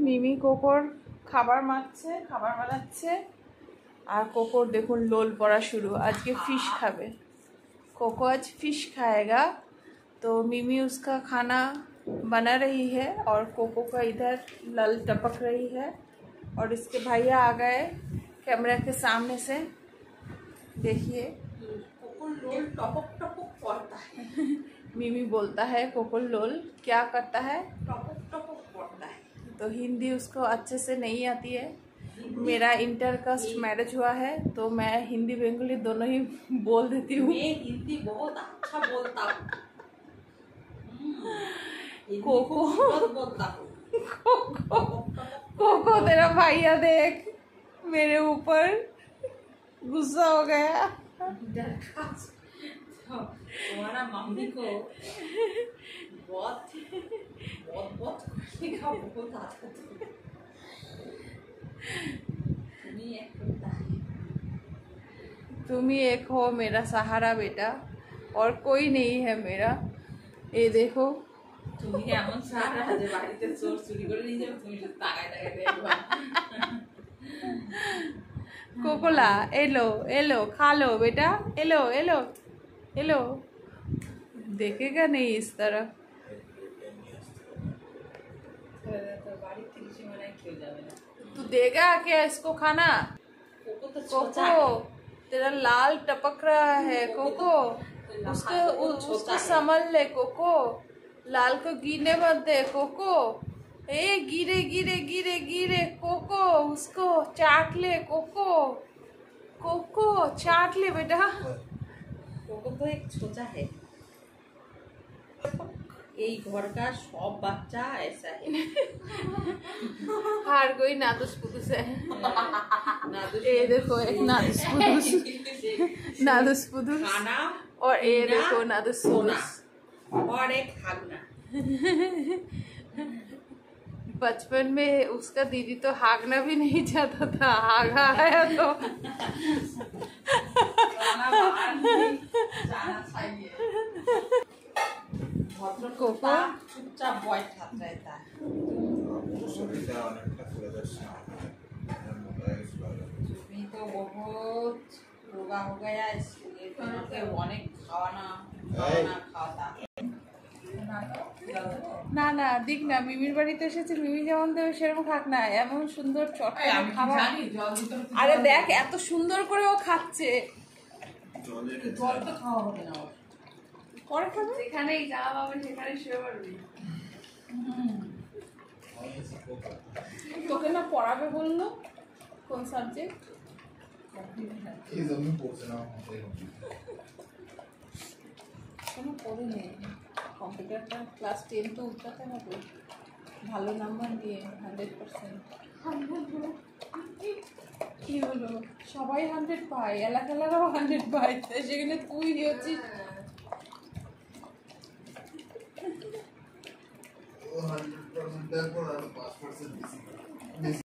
মিমি কোকোর খাবার মাখছে, খাবার বানাচ্ছে। আর কোকোর देखो लोल पड़ा शुरू, आज के फिश खावे। कोको आज फिश खाएगा, तो मिमी उसका खाना बना रही है और कोको का इधर लल टपक रही है। और इसके भैया आ गए कैमरा के सामने से, देखिए कोको लोल टपक टपक पड़ता है। मिमी बोलता है कोको लोल क्या करता है, टपक टपक पड़ता है। तो हिंदी उसको अच्छे से नहीं आती है। मेरा इंटरकास्ट मैरिज हुआ है तो मैं हिंदी बंगाली दोनों ही बोल देती हूँ। मैं हिंदी बहुत अच्छा बोलता हूँ। कोको बोलता हूँ। कोको तेरा भैया देख मेरे ऊपर गुस्सा हो गया। तुम्हारा मम्मी को बहुत बहुत बहुत खुशी का बहुत आता था। तुम ही एक हो मेरा सहारा बेटा, और कोई नहीं है मेरा। ये देखो তুমি এমন সারা যে বাড়িতে চোর চুরি করে নিয়ে যাবে, তুমি শুধু তাকায় তাকায় দেখবা। कोकोला एलो एलो खा लो बेटा, एलो एलो एलो। देखेगा नहीं इस तरह। तू देगा क्या इसको खाना? कोको तेरा लाल टपक रहा है कोको, उसको संभल ले कोको, लाल को गिरने मत दे कोको। ए गिरे गिरे गिरे गिरे कोको, उसको चाट ले कोको, कोको चाट ले बेटा। कोको तो एक छोटा है, यही घर का सब बच्चा ऐसा है। हर कोई नादुस पुदुस है। ये देखो एक नादुस पुदुस, नादुस पुदुस, खाना और ये देखो नादुस पुदुस, और एक हागना। बचपन में उसका दीदी तो हागना भी नहीं चाहता था, हागा आया तो कोको चुपचाप बैठा रहता है। তুমি তো बहुत रोगा हो गया, इसलिए তোমাকে অনেক খাওয়ানা খাওয়াতা। না না দিক না, মিমির বাড়িতে এসেছে, মিমি যেমন দেবে সেরকম খাক না, এমন সুন্দর চটপটা খাবার। আরে দেখ এত সুন্দর করে ও খাচ্ছে। জল তো খাওয়া হবে না, পরে খাবে, যেখানেই যাওয়া হবে সেখানে শুয়ে পড়বি। তোকে না পড়াবে বললো, কোন সাবজেক্ট? কোনো পড়ে নেই, কম্পিউটারটা ক্লাস 10 তো উঠাতে হবে ভালো নাম্বার দিয়ে 100%। কি হলো, সবাই 100 পায়, এলাকালারাও 100 পায়, সেখানে তুই হচ্ছিস 100%